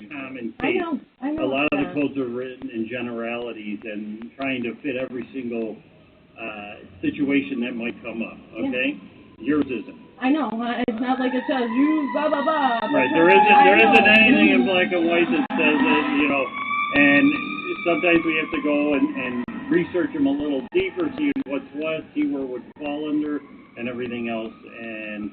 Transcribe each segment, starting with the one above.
common I case. know. A lot of the that. codes are written in generalities and trying to fit every single situation that might come up, okay? Yeah. Yours isn't. I know. It's not like it says, you blah, blah, blah. Right, there isn't anything in black and white that says it, and sometimes we have to go and research them a little deeper, see what's what, see where it would fall under, and everything else, and,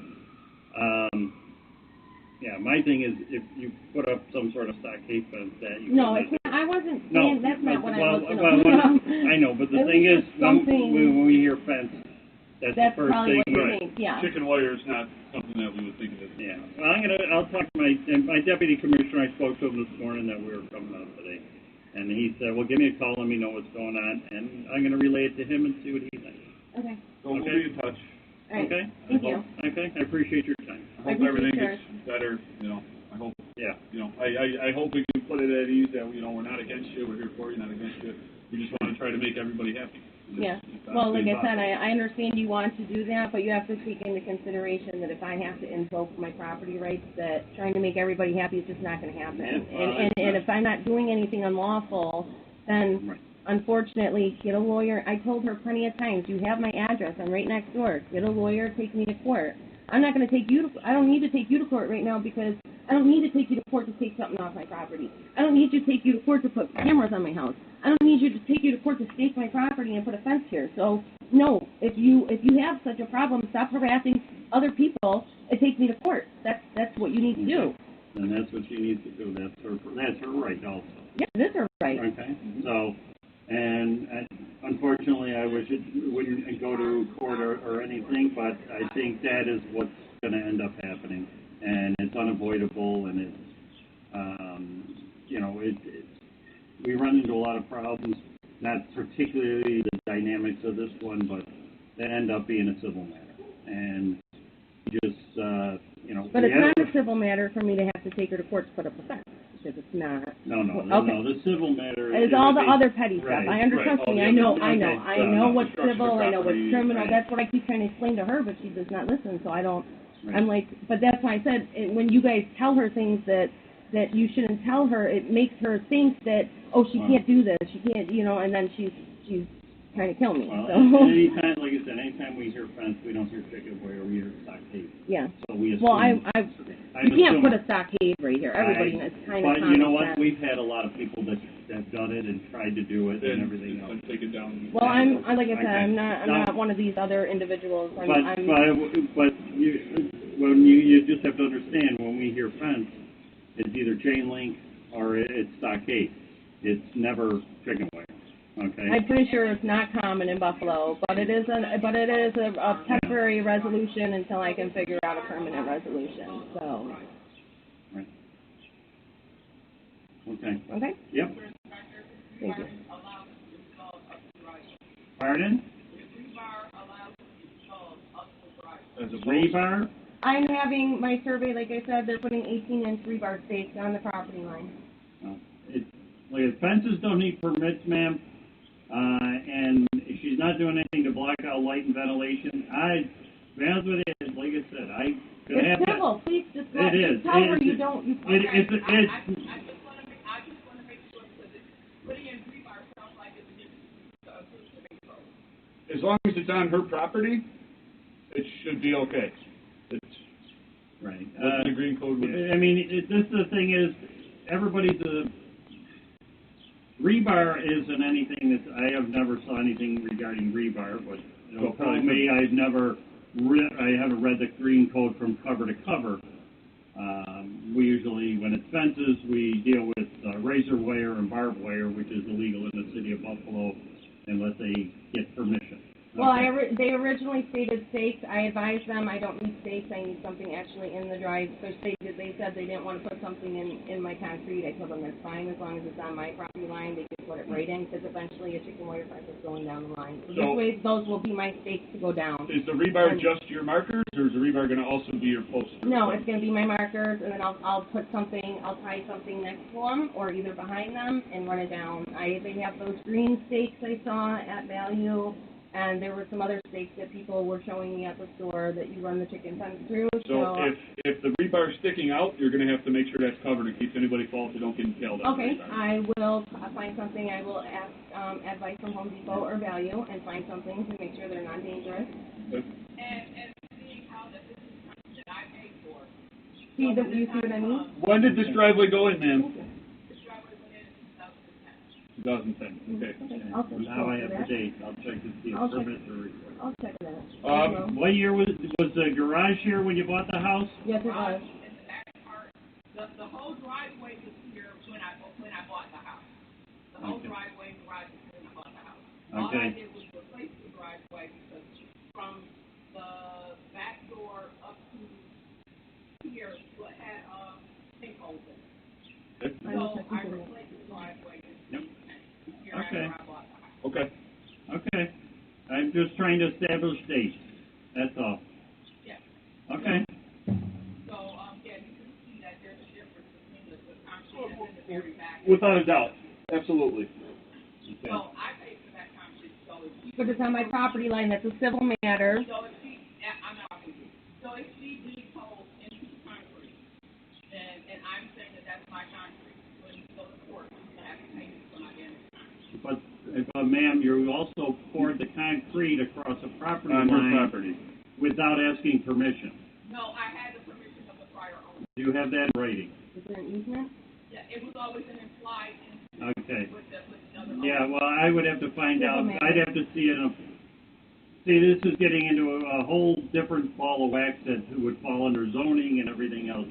yeah, my thing is if you put up some sort of stockade fence that you No, I wasn't saying that's not what I was going to I know, but the thing is, when we hear fence, that's the first probably thing. What you think, yeah. Chicken wire is not something that we would think of as. Yeah. Well, I'll talk to my deputy commissioner. I spoke to him this morning that we were coming out today. And he said, well, give me a call, let me know what's going on. And I'm going to relay it to him and see what he thinks. Okay. So we'll be in touch. All right. Okay? Thank you. Okay, I appreciate your time. I hope everything gets better, I hope. Yeah. I hope we can put it at ease that, we're not against you, we're here for you, not against you. We just want to try to make everybody happy. Yeah. Well, like I said, I understand you want to do that, but you have to take into consideration that if I have to invoke my property rights, that trying to make everybody happy is just not going to happen. Yeah, and if I'm not doing anything unlawful, then unfortunately, get a lawyer. I told her plenty of times, you have my address. I'm right next door. Get a lawyer, take me to court. I'm not going to take you to, I don't need to take you to court right now because I don't need to take you to court to take something off my property. I don't need to take you to court to put cameras on my house. I don't need you to take you to court to stake my property and put a fence here. So, no, if you have such a problem, stop harassing other people and take me to court. That's what you need to do. And that's what she needs to do. That's her right also. Yeah, it is her right. Okay. So, and unfortunately, I wish it wouldn't go to court or anything, but I think that is what's going to end up happening, and it's unavoidable, and it's, we run into a lot of problems, not particularly the dynamics of this one, but they end up being a civil matter, and just, But it's not a civil matter for me to have to take her to court to put up a fence. Because it's not. No, the civil matter is all the other petty stuff. Right, I understand. right. I know what's civil, I know what's criminal. Right. That's what I keep trying to explain to her, but she does not listen. So I don't. Right. I'm like, but that's why I said when you guys tell her things that you shouldn't tell her, it makes her think that she can't do this, she can't, and then she's trying to kill me. Well, so. anytime, like I said, anytime we hear fence, we don't hear chicken wire, we hear stockade. Yeah. So we assume, well, you can't put a stockade right here. Everybody has kind of. But you know what? We've had a lot of people that have done it and tried to do it and everything else. Take it down. Well, like I said, I'm not one of these other individuals. But you just have to understand when we hear fence, it's either chain link or it's stockade. It's never chicken wire. Okay. I'm pretty sure it's not common in Buffalo, but it is a temporary resolution until I can figure out a permanent resolution. So. Right. Okay. Okay. Yep. Thank you. Pardon? As a rebar? I'm having my survey, like I said, they're putting 18-inch rebar stakes on the property line. Fences don't need permits, ma'am. And she's not doing anything to block out light and ventilation. To be honest with you, like I said, it's civil. Please just tell her you don't. I just want to make sure that putting in rebar sounds like it's as long as it's on her property, it should be okay. It's right. The green code would. The thing is, everybody's rebar isn't anything that I have never saw anything regarding rebar, but for me, I haven't read the green code from cover to cover. We usually, when it's fences, we deal with razor wire and barbed wire, which is illegal in the city of Buffalo unless they get permission. Well, they originally stated stakes. I advised them I don't need stakes. I need something actually in the drive. So they said they didn't want to put something in my concrete. I told them that's fine as long as it's on my property line. They can put it right in because eventually a chicken wire fence is going down the line. So this way, those will be my stakes to go down. Is the rebar just your markers, or is the rebar going to also be your posts? No, it's going to be my markers, and then I'll put something. I'll tie something next to them or either behind them and run it down. They have those green stakes I saw at Value. And there were some other stakes that people were showing me at the store that you run the chicken fence through. So if the rebar is sticking out, you're going to have to make sure that's covered in case anybody falls so don't get impaled on the Okay, rebar. I will find something. I will ask advice from Home Depot or Value and find something to make sure they're not dangerous. Okay. And seeing how that this is something that I paid for. You see what I mean? When did this driveway go in, ma'am? This driveway went in 2010. 2010. Okay. Okay, I'll check Now I have the that. date. I'll check to see if I'll check. permits are required. I'll check that. What year was the garage here when you bought the house? Yes, it was. In the back part, the whole driveway was here when I bought the house. The whole Okay. driveway and garage was here when I bought the house. All Okay. I did was replace the driveway because from the back door up to here, it had sinkholes in it. Okay. So I replaced the driveway Yep. here Okay. after I bought the house. Okay. Okay. I'm just trying to establish dates. That's all. Yeah. Okay. So, yeah, you can see that there's a difference between the concrete and the very back. Without a doubt. Absolutely. Okay. So I paid for that concrete, so if she, But it's on my property line. That's a civil matter. so if she, I'm not talking to you. So if she digs holes into the concrete, and I'm saying that that's my concrete, when you go to court, you have to pay me for my damage. But ma'am, you also poured the concrete across a property On line her property. without asking permission. No, I had the permission of the prior owner. Do you have that in writing? Is there an easement? Yeah, it was always an implied Okay. with the other owner. Yeah, well, I would have to find Civil out. matter. I'd have to see it. See, this is getting into a whole different ball of wax that would fall under zoning and everything else.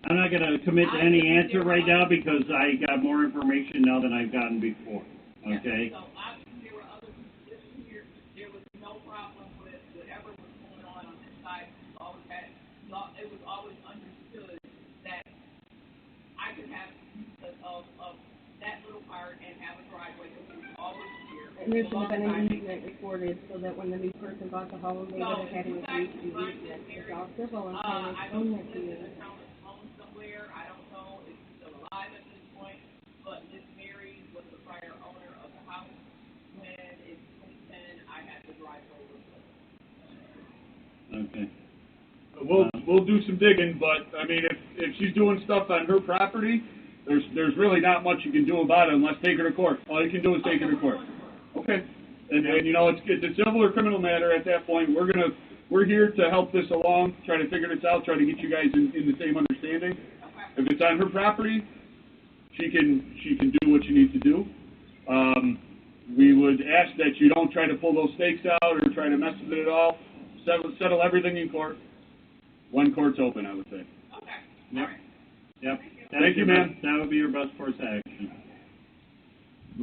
I'm not going to commit to any answer right now because I got more information now than I've gotten before. Okay? So obviously there were other people living here. There was no problem with whatever was going on this side. It was always understood that I could have use of that little part and have a driveway that was always here. And there should have been an easement recorded so that when the new person bought the home, they would have had an agree to the easement. It's all civil and trying to I explain don't that to think you. the town is owned somewhere. I don't know if he's still alive at this point, but Miss Mary was the prior owner of the house. When in 2010, I had the driveway replaced. Okay. We'll do some digging, but I mean, if she's doing stuff on her property, there's really not much you can do about it unless take her to court. All you can do is take her to court. Okay. And you know, it's a civil or criminal matter at that point. We're here to help this along, try to figure this out, try to get you guys in the same understanding. If it's on her property, she can do what she needs to do. We would ask that you don't try to pull those stakes out or try to mess with it at all. Settle everything in court. When court's open, I would say. Okay. Yep. All right. Yep. Thank you, ma'am. That would be your best course of action.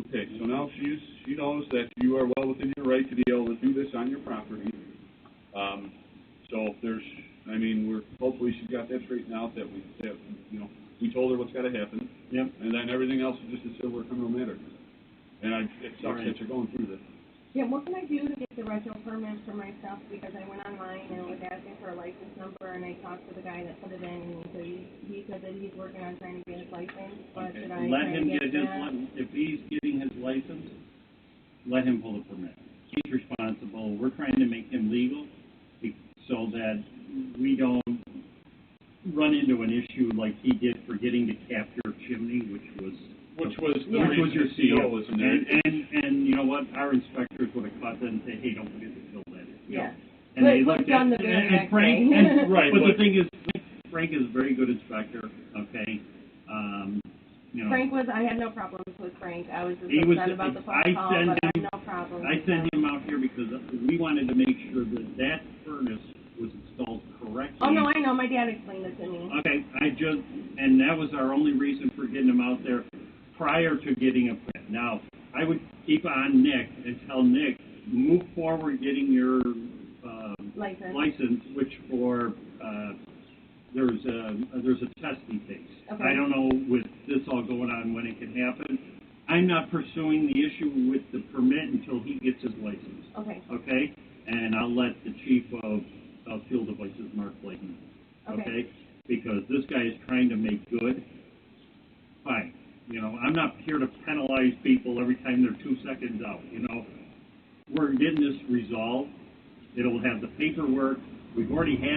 Okay, so now she knows that you are well within your right to be able to do this on your property. So if there's, I mean, hopefully she's got that straightened out, that we told her what's got to happen. Yep. And then everything else is just a civil or criminal matter. And it sucks that you're going through this. Yeah, what can I do to get the retro permit for myself? Because I went online and it was asking for a license number, and I talked to the guy that put it in, and he said that he's working on trying to get his license. But Okay. should I Let try him to get his that? if he's getting his license, let him pull the permit. He's responsible. We're trying to make him legal so that we don't run into an issue like he did for getting to cap your chimney, which was your CO, isn't it? And you know what? Our inspectors would have caught that and say, hey, don't forget to fill that in. Yeah. And But they it looked was done at the very next Frank, day. and, Right, but the but- thing is, Frank is a very good inspector. Okay. You know. Frank was, I had no problems with Frank. I was just He was- upset about the phone I call, sent but I him- had no problem. I sent him out here because we wanted to make sure that furnace was installed correctly. Oh, no, I know. My dad explained it to me. Okay, and that was our only reason for getting him out there prior to getting a permit. Now, I would keep on Nick and tell Nick, move forward getting your license, which there's a test he takes. Okay. I don't know with this all going on when it can happen. I'm not pursuing the issue with the permit until he gets his license. Okay. Okay? And I'll let the chief of field devices, Mark Blakeman. Okay. Because this guy is trying to make good. Fine. You know, I'm not here to penalize people every time they're 2 seconds out, you know. We're getting this resolved. It'll have the paperwork. We've already had